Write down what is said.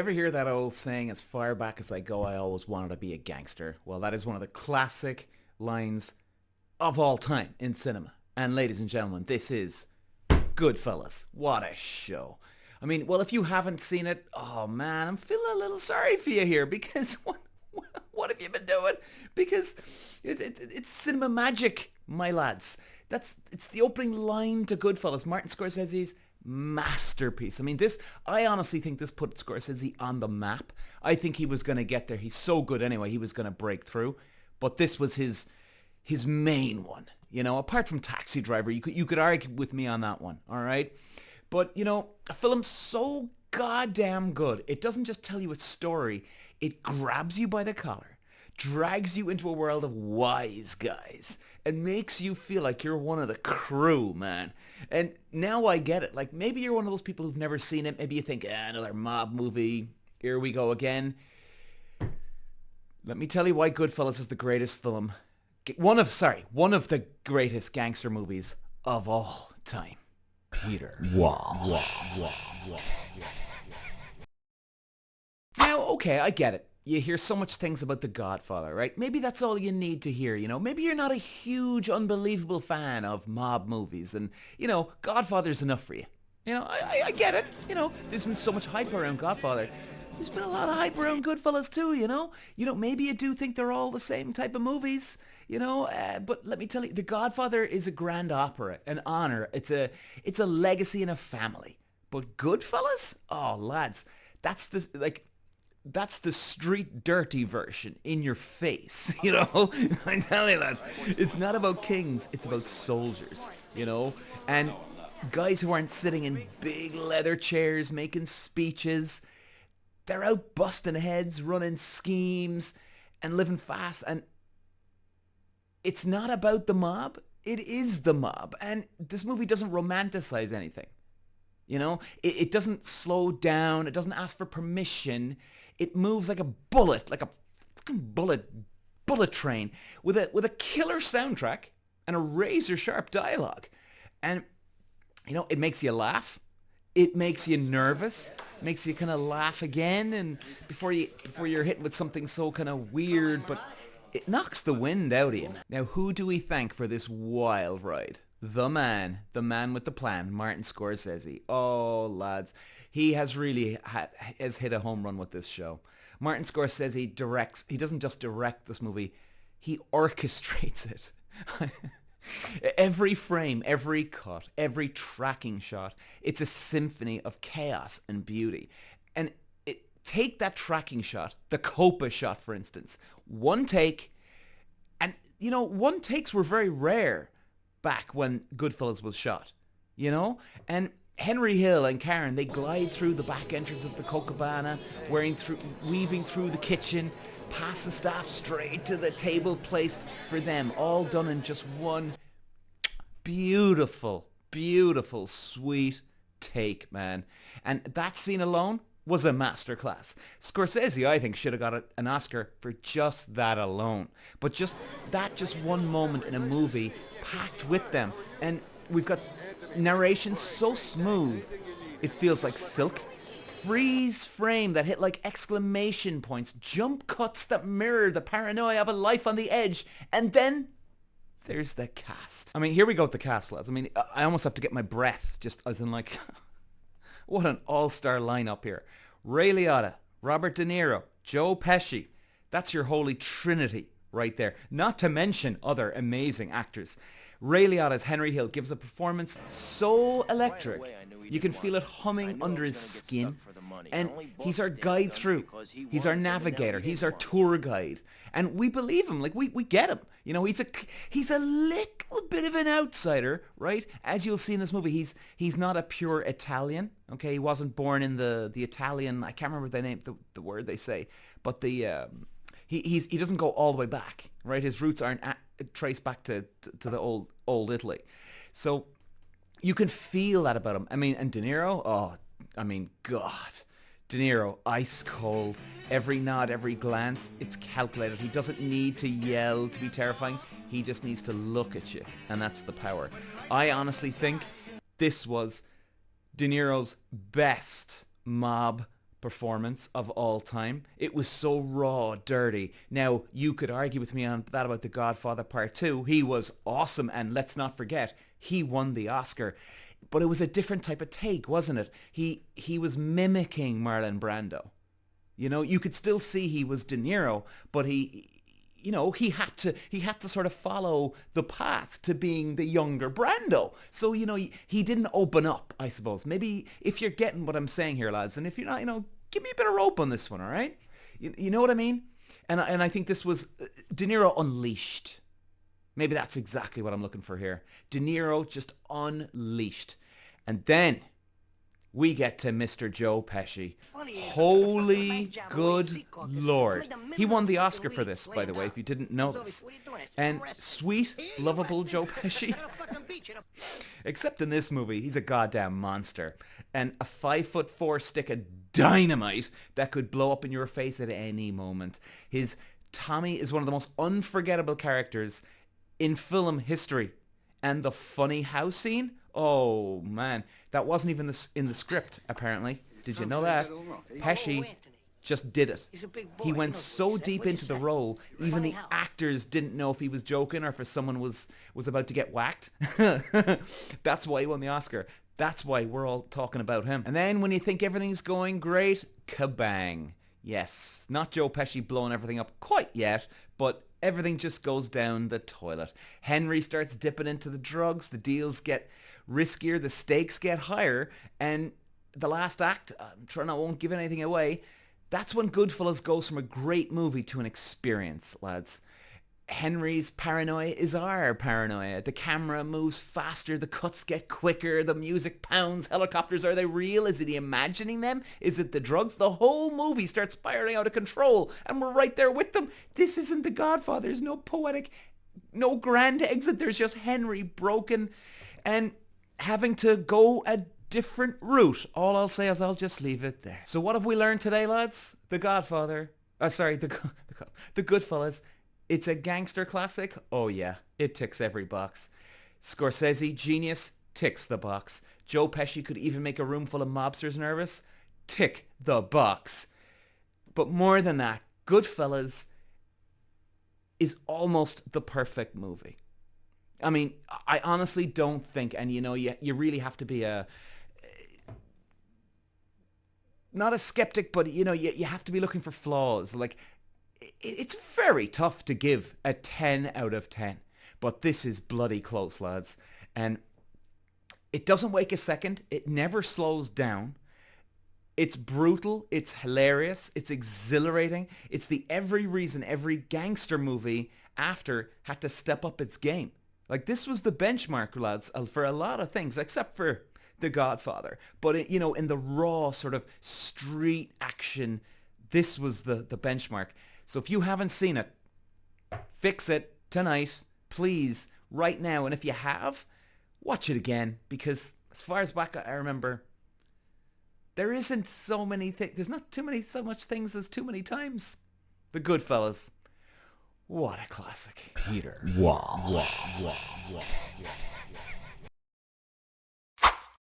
Ever hear that old saying, as far back as I go, I always wanted to be a gangster? Well, that is one of the classic lines of all time in cinema. And ladies and gentlemen, this is Goodfellas. What a show. I mean, well, if you haven't seen it, oh man, I'm feeling a little sorry for you here because what have you been doing? Because it's cinema magic, my lads. It's the opening line to Goodfellas, Martin Scorsese's masterpiece. I mean, I honestly think this put Scorsese on the map. I think he was going to get there. He's so good anyway. He was going to break through. But this was his main one. You know, apart from Taxi Driver, you could argue with me on that one, all right? But, you know, a film so goddamn good. It doesn't just tell you its story. It grabs you by the collar, drags you into a world of wise guys, and makes you feel like you're one of the crew, man. And now I get it. Like, maybe you're one of those people who've never seen it. Maybe you think, another mob movie. Here we go again. Let me tell you why Goodfellas is the greatest film. One of the greatest gangster movies of all time. Peter. Wow. Now, okay, I get it. You hear so much things about The Godfather, right? Maybe that's all you need to hear, you know? Maybe you're not a huge, unbelievable fan of mob movies and, you know, Godfather's enough for you. You know, I get it. You know, there's been so much hype around Godfather. There's been a lot of hype around Goodfellas too, you know? You know, maybe you do think they're all the same type of movies, you know? But let me tell you, The Godfather is a grand opera, an honor. It's a legacy and a family. But Goodfellas? Oh, lads, that's the street dirty version in your face, you know? I tell you, lads, it's not about kings, it's about soldiers, you know? And guys who aren't sitting in big leather chairs making speeches. They're out busting heads, running schemes, and living fast. And it's not about the mob. It is the mob. And this movie doesn't romanticize anything. You know, it doesn't slow down. It doesn't ask for permission. It moves like a bullet, like a fucking bullet train with a killer soundtrack and a razor sharp dialogue. And, you know, it makes you laugh. It makes you nervous, makes you kind of laugh again, and before you're hit with something so kind of weird, but it knocks the wind out of you. Now, who do we thank for this wild ride? The man with the plan, Martin Scorsese. Oh, lads, he has really has hit a home run with this show. Martin Scorsese directs. He doesn't just direct this movie; he orchestrates it. Every frame, every cut, every tracking shot, it's a symphony of chaos and beauty. And take that tracking shot, the Copa shot, for instance, one take, and, you know, one takes were very rare back when Goodfellas was shot, you know? And Henry Hill and Karen, they glide through the back entrance of the Copacabana, weaving through the kitchen, past the staff straight to the table placed for them, all done in just one beautiful, sweet take, man. And that scene alone was a masterclass. Scorsese, I think, should have got an Oscar for just that alone. But just one moment in a movie packed with them. And we've got narration so smooth, it feels like silk. Freeze frame that hit like exclamation points, jump cuts that mirror the paranoia of a life on the edge, and then there's the cast. I mean, here we go with the cast, lads. I mean, I almost have to get my breath, just as in like, what an all-star lineup here. Ray Liotta, Robert De Niro, Joe Pesci. That's your holy trinity right there. Not to mention other amazing actors. Ray Liotta's Henry Hill gives a performance so electric, you can feel it humming under his skin. And he's our guide through. He's our navigator. He's our tour guide. And we believe him. Like, we get him. You know, he's a little bit of an outsider, right? As you'll see in this movie, he's not a pure Italian. Okay, he wasn't born in the Italian, I can't remember the word they say, but he doesn't go all the way back, right? His roots aren't traced back to the old Italy. So you can feel that about him. I mean, and De Niro, oh, I mean, God. De Niro, ice cold. Every nod, every glance, it's calculated. He doesn't need to yell to be terrifying. He just needs to look at you. And that's the power. I honestly think this was De Niro's best mob performance of all time. It was so raw, dirty. Now, you could argue with me on that about The Godfather Part 2. He was awesome, and let's not forget, he won the Oscar. But it was a different type of take, wasn't it? He was mimicking Marlon Brando. You know, you could still see he was De Niro, but he had to sort of follow the path to being the younger Brando. So, he didn't open up, I suppose. Maybe if you're getting what I'm saying here, lads, and if you're not, give me a bit of rope on this one, all right? You know what I mean? And I think this was De Niro unleashed. Maybe that's exactly what I'm looking for here. De Niro just unleashed. And then we get to Mr. Joe Pesci. Holy good Lord. He won the Oscar for this, by the way, if you didn't know this. And sweet, lovable Joe Pesci. Except in this movie, he's a goddamn monster. And a 5'4" stick of dynamite that could blow up in your face at any moment. His Tommy is one of the most unforgettable characters in film history. And the funny house scene? Oh, man. That wasn't even in the script, apparently. Did you know that? Pesci just did it. He went so deep into the role, even the actors didn't know if he was joking or if someone was about to get whacked. That's why he won the Oscar. That's why we're all talking about him. And then when you think everything's going great, kabang. Yes, not Joe Pesci blowing everything up quite yet, but everything just goes down the toilet. Henry starts dipping into the drugs, the deals get riskier, the stakes get higher, and the last act, I won't give anything away, that's when Goodfellas goes from a great movie to an experience, lads. Henry's paranoia is our paranoia. The camera moves faster, the cuts get quicker, the music pounds, helicopters, are they real? Is he imagining them? Is it the drugs? The whole movie starts spiraling out of control, and we're right there with them. This isn't The Godfather. There's no poetic, no grand exit. There's just Henry broken and having to go a different route. All I'll say is I'll just leave it there. So what have we learned today, lads? The Goodfellas. It's a gangster classic? Oh yeah, it ticks every box. Scorsese, genius, ticks the box. Joe Pesci could even make a room full of mobsters nervous? Tick the box. But more than that, Goodfellas is almost the perfect movie. I mean, I honestly don't think, and you really have to be not a skeptic, but you have to be looking for flaws. Like, it's very tough to give a 10 out of 10, but this is bloody close, lads. And it doesn't wake a second. It never slows down. It's brutal. It's hilarious. It's exhilarating. It's the every reason every gangster movie after had to step up its game. Like, this was the benchmark, lads, for a lot of things, except for The Godfather. But, in the raw sort of street action, this was the benchmark. So if you haven't seen it, fix it tonight, please, right now. And if you have, watch it again, because as far as back I remember, there isn't so many things. There's not so much things as too many times. The Goodfellas. What a classic. Peter. Wow.